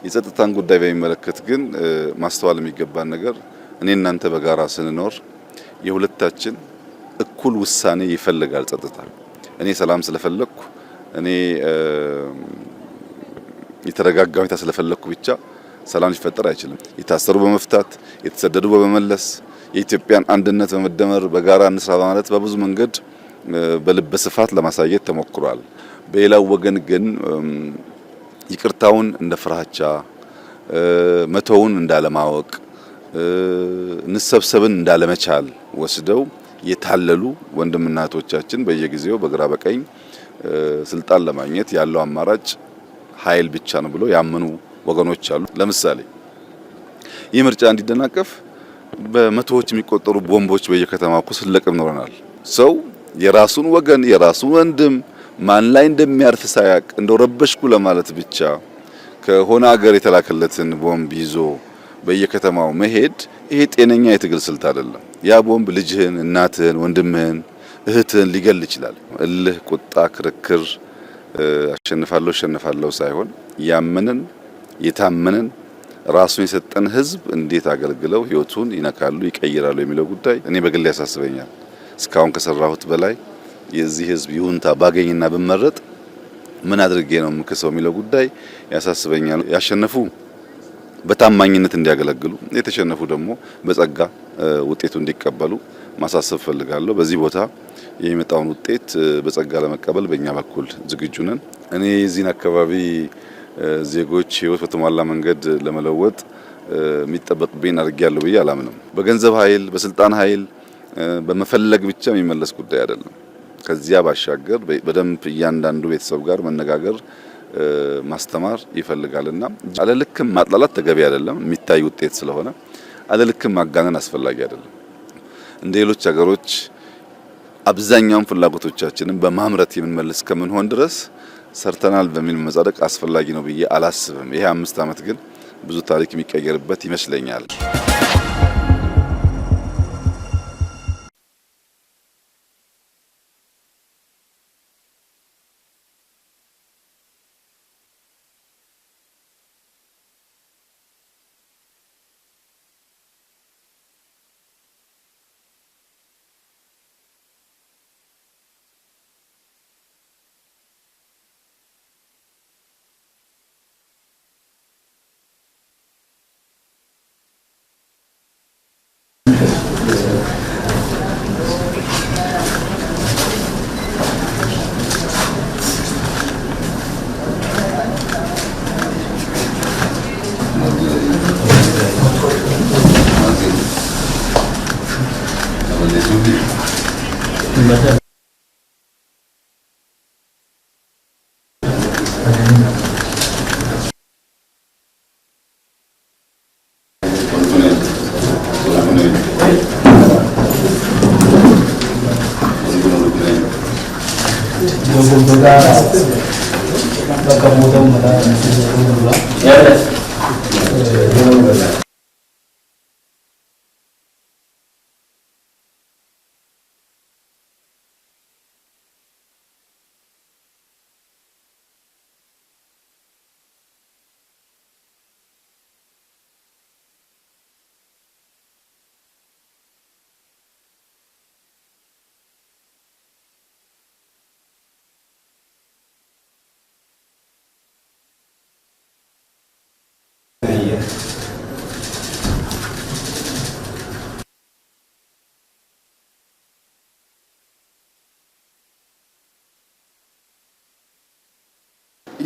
የጸጥታን ጉዳይ በሚመለከት ግን ማስተዋል የሚገባን ነገር እኔ እናንተ በጋራ ስንኖር የሁለታችን እኩል ውሳኔ ይፈልጋል ጸጥታ። እኔ ሰላም ስለፈለኩ እኔ የተረጋጋ ሁኔታ ስለፈለኩ ብቻ ሰላም ሊፈጠር አይችልም። የታሰሩ በመፍታት የተሰደዱ በመመለስ የኢትዮጵያን አንድነት በመደመር በጋራ እንስራ ማለት በብዙ መንገድ በልበ ስፋት ለማሳየት ተሞክሯል። በሌላው ወገን ግን ይቅርታውን እንደ ፍራቻ መተውን እንዳለማወቅ ንሰብሰብን እንዳለመቻል ወስደው የታለሉ ወንድምና እህቶቻችን በየጊዜው በግራ በቀኝ ስልጣን ለማግኘት ያለው አማራጭ ኃይል ብቻ ነው ብሎ ያመኑ ወገኖች አሉ። ለምሳሌ ይህ ምርጫ እንዲደናቀፍ በመቶዎች የሚቆጠሩ ቦምቦች በየከተማው እኮ ስለቅም ኖረናል። ሰው የራሱን ወገን የራሱን ወንድም ማን ላይ እንደሚያርፍ ሳያቅ እንደው ረበሽኩ ለማለት ብቻ ከሆነ ሀገር የተላከለትን ቦምብ ይዞ በየከተማው መሄድ ይሄ ጤነኛ የትግል ስልት አይደለም። ያ ቦምብ ልጅህን፣ እናትህን፣ ወንድምህን፣ እህትህን ሊገል ይችላል። እልህ፣ ቁጣ፣ ክርክር አሸንፋለሁ ሳይሆን ያመንን የታመንን ራሱን የሰጠን ህዝብ እንዴት አገልግለው ህይወቱን ይነካሉ ይቀይራሉ የሚለው ጉዳይ እኔ በግል ያሳስበኛል። እስካሁን ከሰራሁት በላይ የዚህ ህዝብ ይሁንታ ባገኝና ብመረጥ ምን አድርጌ ነው የምከሰው የሚለው ጉዳይ ያሳስበኛል። ያሸነፉ በታማኝነት እንዲያገለግሉ፣ የተሸነፉ ደግሞ በጸጋ ውጤቱ እንዲቀበሉ ማሳሰብ ፈልጋለሁ። በዚህ ቦታ የሚመጣውን ውጤት በጸጋ ለመቀበል በእኛ በኩል ዝግጁ ነን። እኔ የዚህን አካባቢ ዜጎች ህይወት በተሟላ መንገድ ለመለወጥ የሚጠበቅብኝ አድርጌያለሁ ብዬ አላምንም። በገንዘብ ኃይል፣ በስልጣን ኃይል በመፈለግ ብቻ የሚመለስ ጉዳይ አይደለም። ከዚያ ባሻገር በደንብ እያንዳንዱ ቤተሰብ ጋር መነጋገር ማስተማር ይፈልጋልና አለልክም ማጥላላት ተገቢ አይደለም። የሚታይ ውጤት ስለሆነ አለልክም ማጋነን አስፈላጊ አይደለም። እንደ ሌሎች ሀገሮች አብዛኛውን ፍላጎቶቻችንን በማምረት የምንመልስ ከምንሆን ድረስ ሰርተናል በሚል መጻደቅ አስፈላጊ ነው ብዬ አላስብም። ይሄ 5 ዓመት ግን ብዙ ታሪክ የሚቀየርበት ይመስለኛል።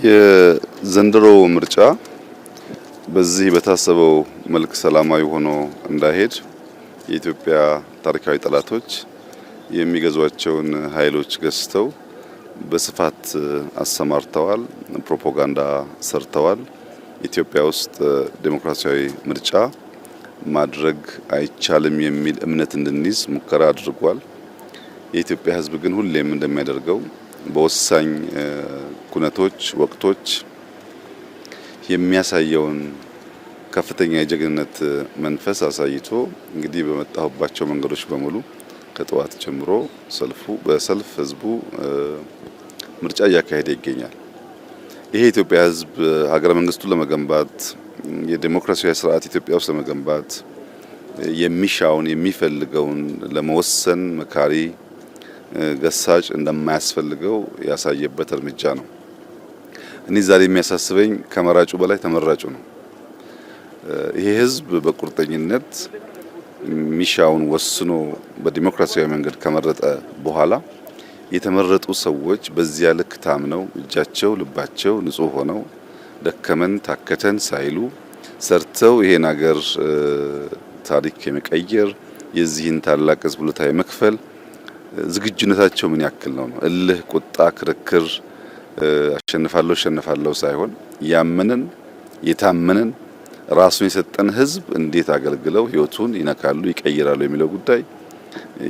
የዘንድሮ ምርጫ በዚህ በታሰበው መልክ ሰላማዊ ሆኖ እንዳይሄድ የኢትዮጵያ ታሪካዊ ጠላቶች የሚገዟቸውን ኃይሎች ገዝተው በስፋት አሰማርተዋል፣ ፕሮፓጋንዳ ሰርተዋል። ኢትዮጵያ ውስጥ ዴሞክራሲያዊ ምርጫ ማድረግ አይቻልም የሚል እምነት እንድንይዝ ሙከራ አድርጓል። የኢትዮጵያ ሕዝብ ግን ሁሌም እንደሚያደርገው በወሳኝ ኩነቶች ወቅቶች የሚያሳየውን ከፍተኛ የጀግንነት መንፈስ አሳይቶ እንግዲህ በመጣሁባቸው መንገዶች በሙሉ ከጠዋት ጀምሮ በሰልፍ ህዝቡ ምርጫ እያካሄደ ይገኛል። ይሄ የኢትዮጵያ ሕዝብ ሀገረ መንግስቱን ለመገንባት የዲሞክራሲያዊ ስርዓት ኢትዮጵያ ውስጥ ለመገንባት የሚሻውን የሚፈልገውን ለመወሰን መካሪ ገሳጭ እንደማያስፈልገው ያሳየበት እርምጃ ነው። እኔ ዛሬ የሚያሳስበኝ ከመራጩ በላይ ተመራጩ ነው። ይሄ ሕዝብ በቁርጠኝነት ሚሻውን ወስኖ በዲሞክራሲያዊ መንገድ ከመረጠ በኋላ የተመረጡ ሰዎች በዚያ ልክ ታምነው እጃቸው ልባቸው ንጹህ ሆነው ደከመን ታከተን ሳይሉ ሰርተው ይሄን ሀገር ታሪክ የመቀየር የዚህን ታላቅ ሕዝብ ውለታ የመክፈል ዝግጁነታቸው ምን ያክል ነው? እልህ፣ ቁጣ፣ ክርክር አሸንፋለሁ ሳይሆን ያመንን የታመንን ራሱን የሰጠን ሕዝብ እንዴት አገልግለው ህይወቱን ይነካሉ ይቀይራሉ የሚለው ጉዳይ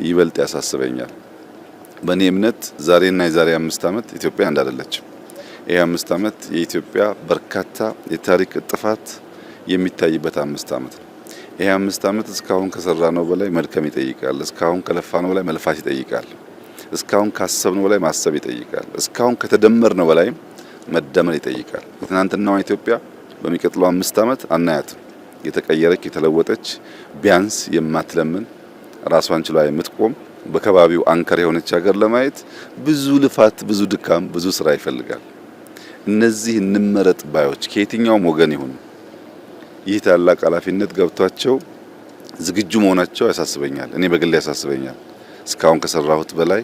ይበልጥ ያሳስበኛል። በእኔ እምነት ዛሬና የዛሬ 5 ዓመት ኢትዮጵያ አንድ አይደለችም። ይሄ 5 ዓመት የኢትዮጵያ በርካታ የታሪክ ጥፋት የሚታይበት 5 ዓመት ነው። ይሄ 5 ዓመት እስካሁን ከሰራነው በላይ መድከም ይጠይቃል። እስካሁን ከለፋነው በላይ መልፋት ይጠይቃል። እስካሁን ካሰብነው በላይ ማሰብ ይጠይቃል። እስካሁን ከተደመርነው በላይ መደመር ይጠይቃል። የትናንትናዋ ኢትዮጵያ በሚቀጥለው 5 ዓመት አናያትም። የተቀየረች የተለወጠች ቢያንስ የማትለምን ራሷን ችላ የምትቆም በከባቢው አንከር የሆነች ሀገር ለማየት ብዙ ልፋት፣ ብዙ ድካም፣ ብዙ ስራ ይፈልጋል። እነዚህ እንመረጥ ባዮች ከየትኛውም ወገን ይሁኑ ይህ ታላቅ ኃላፊነት ገብቷቸው ዝግጁ መሆናቸው ያሳስበኛል። እኔ በግል ያሳስበኛል። እስካሁን ከሰራሁት በላይ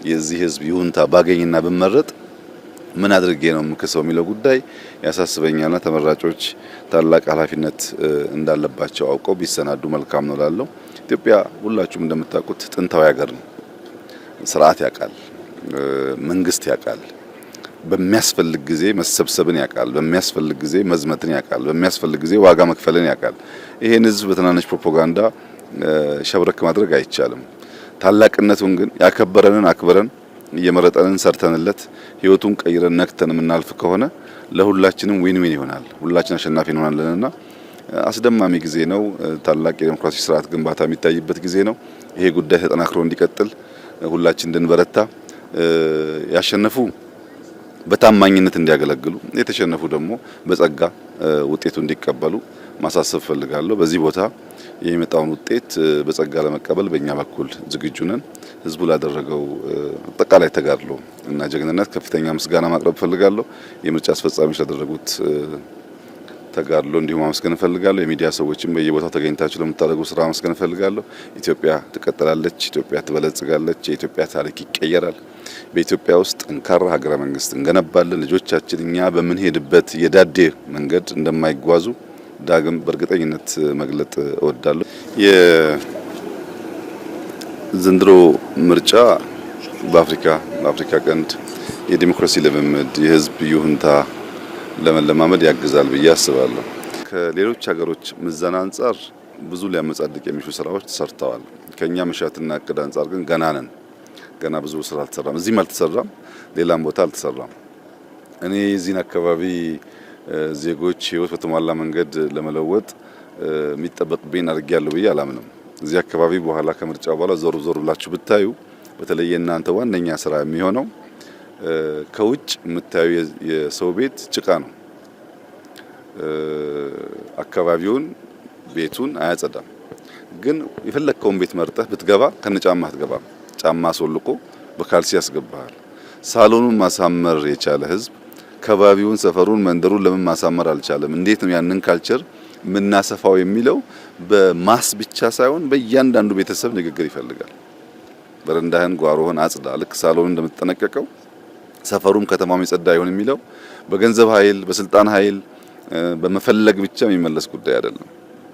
የዚህ ሕዝብ ይሁንታ ባገኝና ብመረጥ ምን አድርጌ ነው የምከሰው የሚለው ጉዳይ ያሳስበኛልና ተመራጮች ታላቅ ኃላፊነት እንዳለባቸው አውቀው ቢሰናዱ መልካም ነው ላለው። ኢትዮጵያ ሁላችሁም እንደምታውቁት ጥንታዊ ሀገር ነው። ስርዓት ያውቃል፣ መንግስት ያውቃል፣ በሚያስፈልግ ጊዜ መሰብሰብን ያውቃል፣ በሚያስፈልግ ጊዜ መዝመትን ያውቃል፣ በሚያስፈልግ ጊዜ ዋጋ መክፈልን ያውቃል። ይሄን ሕዝብ በትናንሽ ፕሮፓጋንዳ ሸብረክ ማድረግ አይቻልም። ታላቅነቱን ግን ያከበረንን አክብረን እየመረጠንን ሰርተንለት ህይወቱን ቀይረን ነክተን የምናልፍ ከሆነ ለሁላችንም ዊን ዊን ይሆናል። ሁላችን አሸናፊ እንሆናለንና አስደማሚ ጊዜ ነው። ታላቅ የዲሞክራሲ ስርዓት ግንባታ የሚታይበት ጊዜ ነው። ይሄ ጉዳይ ተጠናክሮ እንዲቀጥል ሁላችን እንድንበረታ፣ ያሸነፉ በታማኝነት እንዲያገለግሉ፣ የተሸነፉ ደግሞ በጸጋ ውጤቱ እንዲቀበሉ ማሳሰብ ፈልጋለሁ። በዚህ ቦታ የሚመጣውን ውጤት በጸጋ ለመቀበል በእኛ በኩል ዝግጁ ነን። ህዝቡ ላደረገው አጠቃላይ ተጋድሎ እና ጀግንነት ከፍተኛ ምስጋና ማቅረብ ፈልጋለሁ። የምርጫ አስፈጻሚዎች ላደረጉት ተጋድሎ እንዲሁም ማመስገን ፈልጋለሁ። የሚዲያ ሰዎችም በየቦታው ተገኝታችሁ ለምታደርጉ ስራ ማመስገን ፈልጋለሁ። ኢትዮጵያ ትቀጥላለች፣ ኢትዮጵያ ትበለጽጋለች፣ የኢትዮጵያ ታሪክ ይቀየራል። በኢትዮጵያ ውስጥ ጠንካራ ሀገረ መንግስት እንገነባለን። ልጆቻችን እኛ በምንሄድበት የዳዴ መንገድ እንደማይጓዙ ዳግም በእርግጠኝነት መግለጥ እወዳለሁ። የዘንድሮ ምርጫ በአፍሪካ ቀንድ የዲሞክራሲ ልምምድ የህዝብ ይሁንታ ለመለማመድ ያግዛል ብዬ አስባለሁ። ከሌሎች ሀገሮች ምዘና አንጻር ብዙ ሊያመጻድቅ የሚሹ ስራዎች ተሰርተዋል። ከኛ መሻትና እቅድ አንጻር ግን ገና ብዙ ስራ አልተሰራም። እዚህም አልተሰራም፣ ሌላም ቦታ አልተሰራም። እኔ የዚህን አካባቢ ዜጎች ህይወት በተሟላ መንገድ ለመለወጥ የሚጠበቅብኝ አድርጌያለሁ ብዬ አላምንም። እዚህ አካባቢ በኋላ ከምርጫ በኋላ ዞር ብላችሁ ብታዩ በተለይ እናንተ ዋነኛ ስራ የሚሆነው ከውጭ የምታዩ የሰው ቤት ጭቃ ነው። አካባቢውን ቤቱን አያጸዳም። ግን የፈለከውን ቤት መርጠህ ብትገባ ከነጫማ አትገባም። ጫማ አስወልቆ በካልሲ ያስገባሃል። ሳሎኑን ማሳመር የቻለ ህዝብ ከባቢውን፣ ሰፈሩን፣ መንደሩን ለምን ማሳመር አልቻለም? እንዴት ነው ያንን ካልቸር ምናሰፋው የሚለው በማስ ብቻ ሳይሆን በእያንዳንዱ ቤተሰብ ንግግር ይፈልጋል። በረንዳህን ጓሮህን አጽዳ፣ ልክ ሳሎኑን እንደምትጠነቀቀው ሰፈሩም ከተማም የጸዳ ይሆን የሚለው በገንዘብ ኃይል በስልጣን ኃይል በመፈለግ ብቻ የሚመለስ ጉዳይ አይደለም።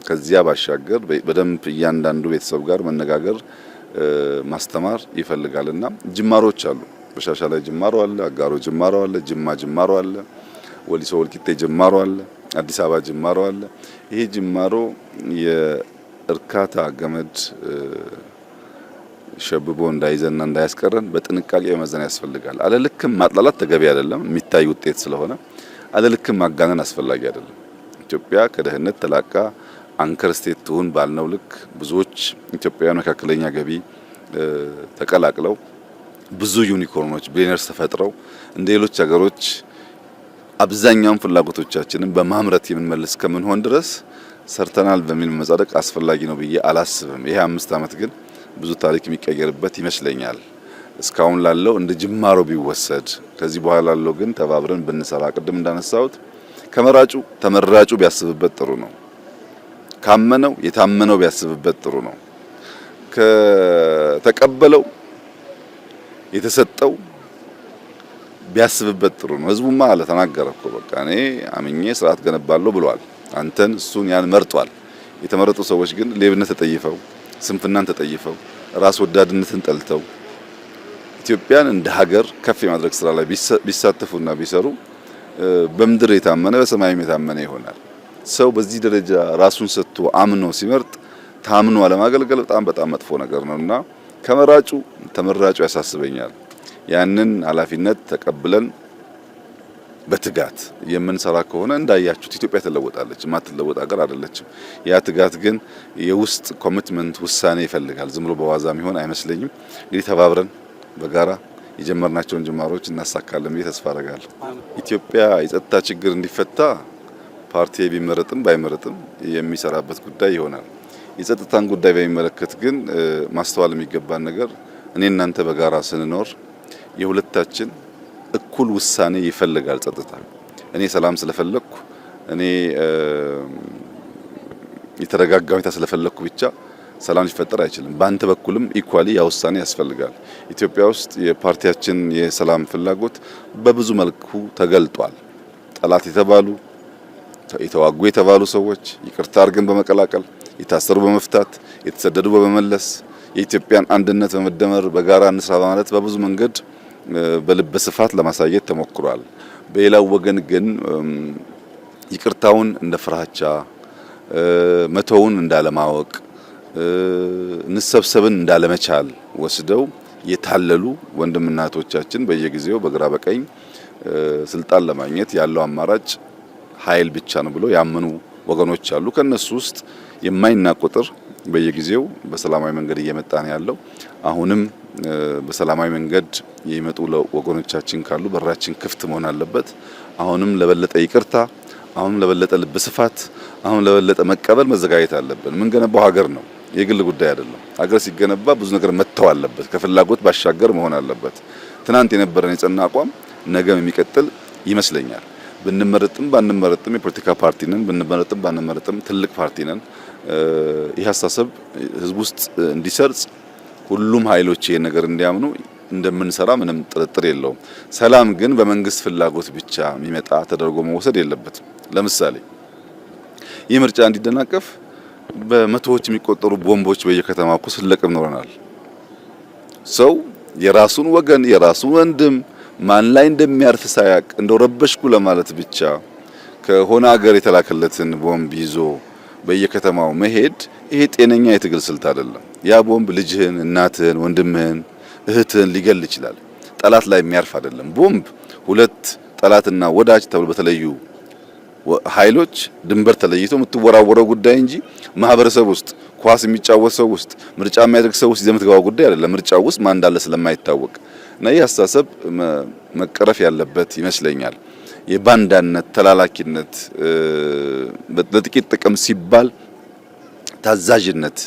ከዚያ ባሻገር በደንብ እያንዳንዱ ቤተሰብ ጋር መነጋገር ማስተማር ይፈልጋልና ጅማሮች አሉ። በሻሻ ላይ ጅማሮ አለ፣ አጋሮ ጅማሮ አለ፣ ጅማ ጅማሮ አለ፣ ወሊሶ ወልቂጤ ጅማሮ አለ፣ አዲስ አበባ ጅማሮ አለ። ይሄ ጅማሮ የእርካታ ገመድ ሸብቦ እንዳይዘና እንዳያስቀረን በጥንቃቄ መዘን ያስፈልጋል። አለልክም ማጥላላት ተገቢ አይደለም፣ የሚታይ ውጤት ስለሆነ አለልክም ማጋነን አስፈላጊ አይደለም። ኢትዮጵያ ከድህነት ተላቃ አንከር ስቴት ትሁን ባልነው ልክ ብዙዎች ኢትዮጵያውያን መካከለኛ ገቢ ተቀላቅለው ብዙ ዩኒኮርኖች ቢሊነርስ ተፈጥረው እንደ ሌሎች ሀገሮች አብዛኛውን ፍላጎቶቻችንን በማምረት የምንመልስ ከምንሆን ድረስ ሰርተናል በሚል መጻደቅ አስፈላጊ ነው ብዬ አላስብም። ይሄ 5 ዓመት ግን ብዙ ታሪክ የሚቀየርበት ይመስለኛል። እስካሁን ላለው እንደ ጅማሮ ቢወሰድ፣ ከዚህ በኋላ ላለው ግን ተባብረን ብንሰራ፣ ቅድም እንዳነሳሁት ከመራጩ ተመራጩ ቢያስብበት ጥሩ ነው። ካመነው የታመነው ቢያስብበት ጥሩ ነው። ከተቀበለው የተሰጠው ቢያስብበት ጥሩ ነው። ህዝቡማ አለ ተናገረ እኮ በቃ እኔ አምኜ ስርዓት ገነባለሁ ብሏል። አንተን እሱን ያን መርጧል። የተመረጡ ሰዎች ግን ሌብነት ተጠይፈው፣ ስንፍናን ተጠይፈው፣ ራስ ወዳድነትን ጠልተው ኢትዮጵያን እንደ ሀገር ከፍ የማድረግ ስራ ላይ ቢሳተፉና ቢሰሩ በምድር የታመነ በሰማይም የታመነ ይሆናል። ሰው በዚህ ደረጃ ራሱን ሰጥቶ አምኖ ሲመርጥ ታምኖ አለማገልገል በጣም መጥፎ ነገር ነውና ከመራጩ ተመራጩ ያሳስበኛል። ያንን ኃላፊነት ተቀብለን በትጋት የምንሰራ ከሆነ እንዳያችሁት ኢትዮጵያ ትለወጣለች። የማትለወጥ ሀገር አይደለችም። ያ ትጋት ግን የውስጥ ኮሚትመንት ውሳኔ ይፈልጋል። ዝም ብሎ በዋዛ የሚሆን አይመስለኝም። እንግዲህ ተባብረን በጋራ የጀመርናቸውን ጅማሮች እናሳካለን ብዬ ተስፋ አደርጋለሁ። ኢትዮጵያ የጸጥታ ችግር እንዲፈታ ፓርቲ ቢመረጥም ባይመረጥም የሚሰራበት ጉዳይ ይሆናል። የጸጥታን ጉዳይ በሚመለከት ግን ማስተዋል የሚገባን ነገር እኔ እናንተ በጋራ ስንኖር የሁለታችን እኩል ውሳኔ ይፈልጋል። ጸጥታ እኔ ሰላም ስለፈለኩ እኔ የተረጋጋ ሁኔታ ስለፈለኩ ብቻ ሰላም ሊፈጠር አይችልም። በአንተ በኩልም ኢኳሊ ያ ውሳኔ ያስፈልጋል። ኢትዮጵያ ውስጥ የፓርቲያችን የሰላም ፍላጎት በብዙ መልኩ ተገልጧል። ጠላት የተባሉ የተዋጉ የተባሉ ሰዎች ይቅርታ አድርገን በመቀላቀል የታሰሩ በመፍታት የተሰደዱ በመመለስ የኢትዮጵያን አንድነት በመደመር በጋራ እንስራ በማለት በብዙ መንገድ በልበ ስፋት ለማሳየት ተሞክሯል። በሌላው ወገን ግን ይቅርታውን እንደ ፍራቻ መተውን እንዳለማወቅ እንሰብሰብን እንዳለመቻል ወስደው የታለሉ ወንድምና እህቶቻችን በየጊዜው በግራ በቀኝ ስልጣን ለማግኘት ያለው አማራጭ ኃይል ብቻ ነው ብሎ ያመኑ ወገኖች አሉ። ከነሱ ውስጥ የማይናቅ ቁጥር በየጊዜው በሰላማዊ መንገድ እየመጣ ነው ያለው። አሁንም በሰላማዊ መንገድ የሚመጡ ወገኖቻችን ካሉ በራችን ክፍት መሆን አለበት። አሁንም ለበለጠ ይቅርታ፣ አሁንም ለበለጠ ልብ ስፋት፣ አሁንም ለበለጠ መቀበል መዘጋጀት አለብን። ምን ገነባው ሀገር ነው፣ የግል ጉዳይ አይደለም። ሀገር ሲገነባ ብዙ ነገር መተው አለበት፣ ከፍላጎት ባሻገር መሆን አለበት። ትናንት የነበረን የጸና አቋም ነገም የሚቀጥል ይመስለኛል። ብንመረጥም ባንመረጥም የፖለቲካ ፓርቲ ነን። ብንመረጥም ባንመረጥም ትልቅ ፓርቲ ነን። ይህ አስተሳሰብ ህዝብ ውስጥ እንዲሰርጽ ሁሉም ኃይሎች ይሄን ነገር እንዲያምኑ እንደምንሰራ ምንም ጥርጥር የለውም። ሰላም ግን በመንግስት ፍላጎት ብቻ የሚመጣ ተደርጎ መወሰድ የለበትም። ለምሳሌ ይህ ምርጫ እንዲደናቀፍ በመቶዎች የሚቆጠሩ ቦምቦች በየከተማው እኮ ስለቅም ኖረናል። ሰው የራሱን ወገን የራሱን ወንድም ማን ላይ እንደሚያርፍ ሳያቅ እንደው ረበሽኩ ለማለት ብቻ ከሆነ ሀገር የተላከለትን ቦምብ ይዞ በየከተማው መሄድ ይሄ ጤነኛ የትግል ስልት አይደለም። ያ ቦምብ ልጅህን፣ እናትህን፣ ወንድምህን፣ እህትህን ሊገል ይችላል። ጠላት ላይ የሚያርፍ አይደለም። ቦምብ ሁለት ጠላትና ወዳጅ ተብሎ በተለዩ ኃይሎች ድንበር ተለይቶ የምትወራወረው ጉዳይ እንጂ ማህበረሰብ ውስጥ ኳስ የሚጫወት ሰው ውስጥ ምርጫ የሚያደርግ ሰው ውስጥ የምትገባው ጉዳይ አይደለም። ምርጫው ውስጥ ማን እንዳለ ስለማይታወቅ እና ይህ አስተሳሰብ መቀረፍ ያለበት ይመስለኛል። የባንዳነት ተላላኪነት፣ ለጥቂት ጥቅም ሲባል ታዛዥነት፣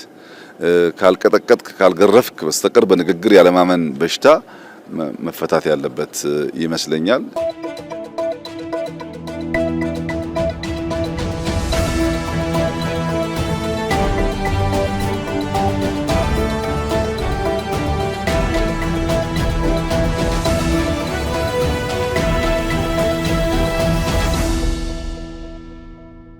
ካልቀጠቀጥክ ካልገረፍክ በስተቀር በንግግር ያለማመን በሽታ መፈታት ያለበት ይመስለኛል።